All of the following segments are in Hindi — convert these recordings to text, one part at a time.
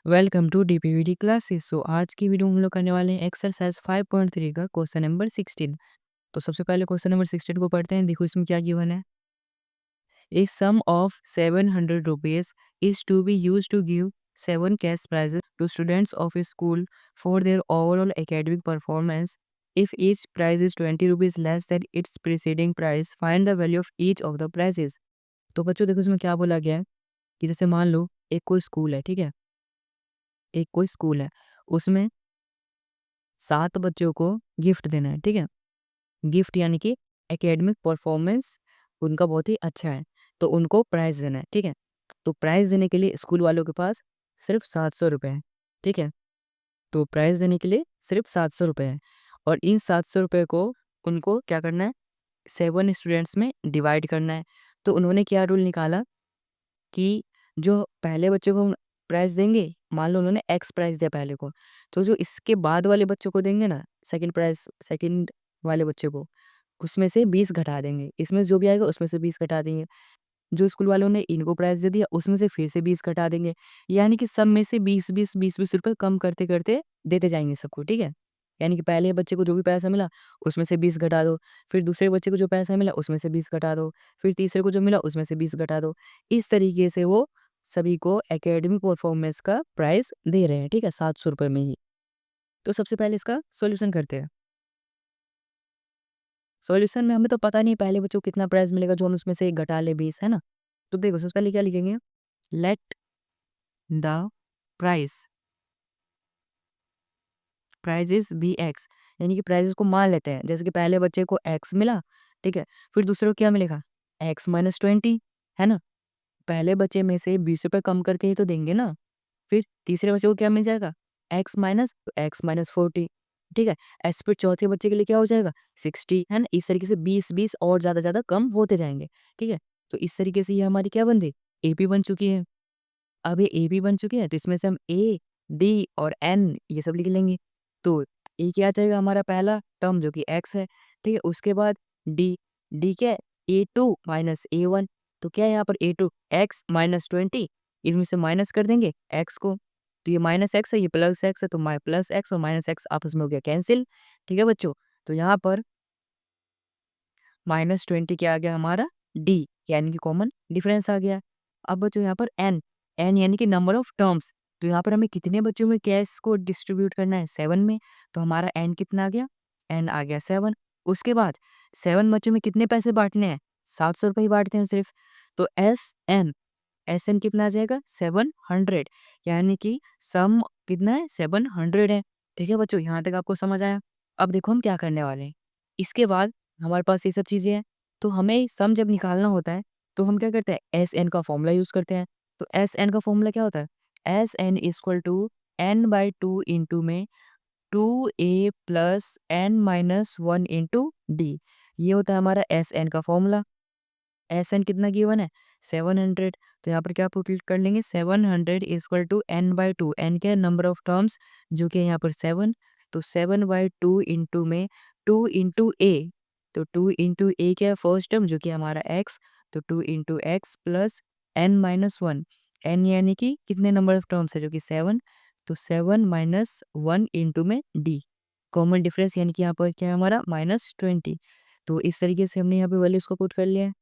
Welcome to डीपीवीटी classes. आज की वीडियो में हम लोग करने वाले हैं एक्सरसाइज 5.3 का क्वेश्चन नंबर 16। तो सबसे पहले क्वेश्चन नंबर 16 को पढ़ते हैं। देखो इसमें क्या गिवन है। A sum of 700 rupees is to be use to give 7 cash prizes to students of a school for their overall academic performance. If each prize is 20 rupees less than its preceding price, find the value of each of the prizes. तो बच्चों देखो इसमें क्या बोला गया है कि जैसे मान लो एक कोई स्कूल है, ठीक है। एक कोई स्कूल है, उसमें 7 बच्चों को गिफ्ट देना है, ठीक है। गिफ्ट यानी कि एकेडमिक परफॉर्मेंस उनका बहुत ही अच्छा है, तो उनको प्राइज़ देना है, ठीक है। तो प्राइज़ देने के लिए स्कूल वालों के पास सिर्फ 700 रुपए है, ठीक है। तो प्राइज़ देने के लिए सिर्फ 700 रुपए है और इन 700 रुपए को उनको क्या करना है, 7 स्टूडेंट्स में डिवाइड करना है। तो उन्होंने क्या रूल निकाला कि जो पहले बच्चे को प्राइज़ देंगे, मान लो उन्होंने एक्स प्राइज़ दिया पहले को, तो जो इसके बाद वाले बच्चों को देंगे ना, सेकंड प्राइज़ सेकंड वाले बच्चे को, उसमें से 20 घटा देंगे। इसमें जो भी आएगा उसमें से 20 घटा देंगे। जो स्कूल वालों ने इनको प्राइज़ दे दिया उसमें से फिर से 20 घटा देंगे। यानी कि सब में से 20-20, 20-20 रुपए कम करते-करते देते जाएँगे सबको, ठीक है? यानी कि पहले बच्चे को जो भी पैसा मिला उसमें से 20 घटा दो, फिर दूसरे बच्चे को जो पैसा मिला उसमें से 20 घटा दो, फिर तीसरे को जो मिला उसमें से 20 घटा दो। इस तरीके से वो सभी को एकेडमिक परफॉर्मेंस का प्राइज़ दे रहे हैं, ठीक है? 700 रुपए में ही। तो सबसे पहले इसका सॉल्यूशन करते हैं। सॉल्यूशन में हमें तो पता नहीं पहले बच्चों को कितना प्राइज़ मिलेगा जो हम उसमें से घटा लें 20, है ना? तो देखो सबसे पहले क्या लिखेंगे, let the price prices be X, यानी कि प्राइजेस को मान लेते हैं। जैसे कि पहले बच्चे को एक्स मिला, ठीक है। फिर दूसरे को क्या मिलेगा, एक्स माइनस 20, है ना। पहले बच्चे में से 20 रुपए कम करके ही तो देंगे ना। फिर तीसरे बच्चे को क्या मिल जाएगा, एक्स माइनस 40, ठीक है। ऐसे फिर चौथे बच्चे के लिए क्या हो जाएगा, 60, है ना। इस तरीके से 20-20 और ज़्यादा ज़्यादा कम होते जाएंगे, ठीक है। तो इस तरीके से ये हमारी क्या बन गई, एपी बन चुकी है। अब ये ए भी बन चुके हैं तो इसमें से हम ए, डी और एन ये सब लिख लेंगे। तो ए क्या आ जाएगा हमारा पहला टर्म जो कि एक्स है, ठीक है। उसके बाद डी, डी क्या है, A2 माइनस A1। तो क्या है यहाँ पर A2 एक्स माइनस 20, इनमें से माइनस कर देंगे एक्स को। तो ये माइनस एक्स है, ये प्लस एक्स है, तो प्लस एक्स और माइनस एक्स आपस में हो गया कैंसिल, ठीक है बच्चों। तो यहाँ पर -20 क्या आ गया हमारा, डी, यानी कि कॉमन डिफरेंस आ गया। अब बच्चों यहाँ पर एन, एन यानी कि नंबर ऑफ टर्म्स। तो यहाँ पर हमें कितने बच्चों में कैश को डिस्ट्रीब्यूट करना है, 7 में। तो हमारा एन कितना आ गया, एन आ गया 7। उसके बाद 7 बच्चों में कितने पैसे बांटने हैं, 700 रुपये ही बांटते हैं सिर्फ। तो एस एन कितना आ जाएगा, 700, यानी कि सम कितना है, 700 है, ठीक है बच्चों। यहाँ तक आपको समझ आया। अब देखो हम क्या करने वाले हैं। इसके बाद हमारे पास ये सब चीज़ें हैं, तो हमें सम जब निकालना होता है, तो हम क्या करते हैं, एस एन का फॉर्मूला यूज़ करते हैं। तो एस एन का फॉर्मूला क्या होता है, S N equal to N by two into में 2a plus N minus 1 into D. ये होता है हमारा एस एन का फॉर्मूला। एस एन कितना गिवन है, 700। तो यहाँ पर क्या पुट कर लेंगे, 700 equal to N by two, N क्या है, नंबर ऑफ टर्म्स जो कि है यहाँ पर 7। तो 7/2 इंटू में 2 इंटू ए, तो 2 इंटू ए क्या है, फर्स्ट टर्म जो कि हमारा एक्स, तो 2 into X plus N minus 1, N यानी कि कितने नंबर ऑफ टर्म्स है जो कि 7। तो 7 माइनस 1 इंटू में डी, कॉमन डिफरेंस यानी कि यहाँ पर क्या है हमारा -20। तो इस तरीके से हमने यहाँ पे वैल्यूज को पुट कर लिया है।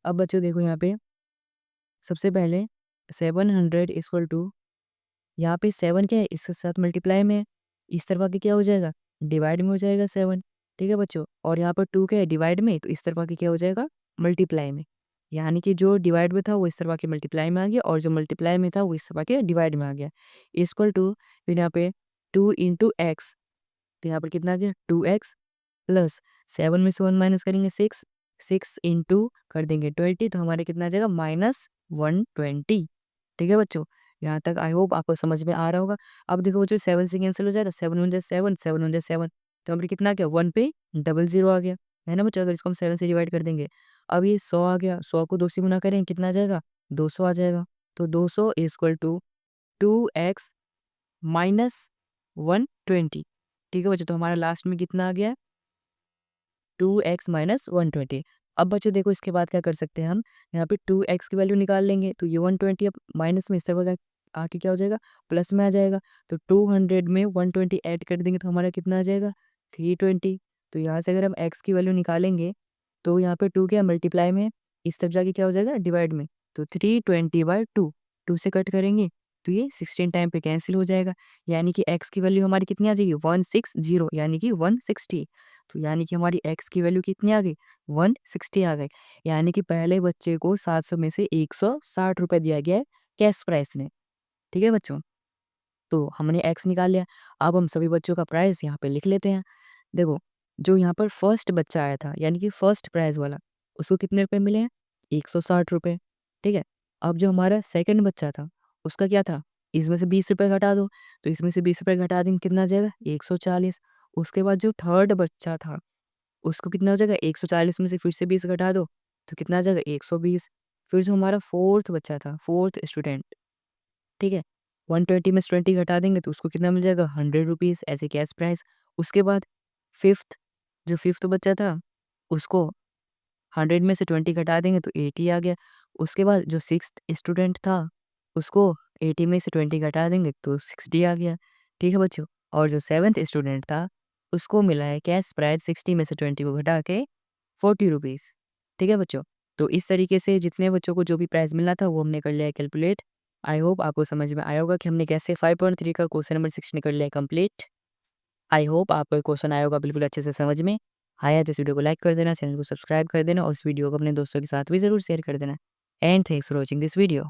अब बच्चों देखो यहाँ पे सबसे पहले 700 इक्वल टू, यहाँ पे 7 क्या है, इसके साथ मल्टीप्लाई में है। इस तरफ आके क्या हो जाएगा, डिवाइड में हो जाएगा 7, ठीक है बच्चों। और यहाँ पर 2 क्या है, डिवाइड में, तो इस तरफ आके क्या हो जाएगा, मल्टीप्लाई में। यानी कि जो डिवाइड में था वो इस तरफ आके मल्टीप्लाई में आ गया और जो मल्टीप्लाई में था वो इस तरफ आके डिवाइड में आ गया। इक्वल टू, फिर यहाँ पे 2 इंटू एक्स, तो यहाँ पर कितना आ गया, 2x प्लस 7 में से 1 माइनस करेंगे 6, 6 इंटू कर देंगे 20, तो हमारे कितना आ जाएगा, -120, ठीक है बच्चों। यहाँ तक आई होप आपको समझ में आ रहा होगा। अब देखो बच्चों 7 से कैंसिल हो जाएगा, 7 1 7, 7 1 7, तो हमारे कितना आ गया, 1 पे डबल जीरो आ गया, है ना बच्चों। अगर इसको हम 7 से डिवाइड कर देंगे, अब ये 100 आ गया, 100 को 2 से गुना करें कितना आ जाएगा, 200 आ जाएगा। तो 200 इक्वल टू 2x माइनस 120, ठीक है बच्चों। तो हमारा लास्ट में कितना आ गया, 2x माइनस 120। अब बच्चों देखो इसके बाद क्या कर सकते हैं हम, यहाँ पे 2x की वैल्यू निकाल लेंगे, तो ये 120 अब माइनस में इस तरफ आके क्या हो जाएगा, प्लस में आ जाएगा। तो 200 में 120 ऐड कर देंगे तो हमारा कितना आ जाएगा, 320। तो यहाँ से अगर हम x की वैल्यू निकालेंगे तो यहाँ पे 2 क्या मल्टीप्लाई में, इस तरफ जाके क्या हो जाएगा, डिवाइड में। तो 320/2, 2 से कट करेंगे तो ये 16 टाइम पे कैंसिल हो जाएगा। यानी कि x की वैल्यू हमारी कितनी आ जाएगी, 160, यानी कि 160। तो यानी कि हमारी x की वैल्यू कितनी आ गई, 160 आ गई। यानी कि पहले बच्चे को 700 में से 160 रुपए दिया गया है कैश प्राइस में। ठीक है बच्चों? तो हमने x निकाल लिया। अब हम सभी बच्चों का प्राइस यहाँ पे लिख लेते हैं। देखो, जो यहाँ पर फर्स्ट बच्चा आया था यानी कि फर्स्ट प्राइज़ वाला, उसको कितने रुपए मिले हैं? 160 रुपए। ठीक है? अब जो हमारा सेकंड बच्चा था, उसका क्या था? इसमें से 20 रुपए घटा दो, तो इसमें से 20 रुपए घटा देंगे कितना आ जाएगा? 140। उसके बाद जो थर्ड बच्चा था, उसको कितना हो जाएगा? 140 में से फिर से 20 घटा दो, तो कितना आ जाएगा? 120। फिर जो हमारा फोर्थ बच्चा था, फोर्थ स्टूडेंट, ठीक है? 120 में से 20 घटा देंगे तो उसको कितना मिल जाएगा? 100 rupees as a cash price. उसके बाद फिफ्थ, जो फिफ्थ बच्चा था, उसको 100 में से 20 घटा देंगे तो 80 आ गया। उसके बाद जो सिक्स्थ स्टूडेंट था, उसको 80 में से 20 घटा देंगे तो 60 आ गया। ठीक है बच्चों? और जो सेवंथ स्टूडेंट था, उसको मिला है कैश प्राइस 60 में से 20 को घटा के 40 रुपीज़। ठीक है बच्चों? तो इस तरीके से जितने बच्चों को जो भी प्राइज़ मिलना था वो हमने कर लिया है कैलकुलेट। आई होप आपको समझ में आया होगा कि हमने कैसे 5.3 का क्वेश्चन नंबर 16 कर लिया है कंप्लीट। आई होप आपको ये क्वेश्चन आया होगा बिल्कुल अच्छे से समझ में। आया तो इस वीडियो को लाइक कर देना, चैनल को सब्सक्राइब कर देना और इस वीडियो को अपने दोस्तों के साथ भी ज़रूर शेयर कर देना। And thanks for watching this video.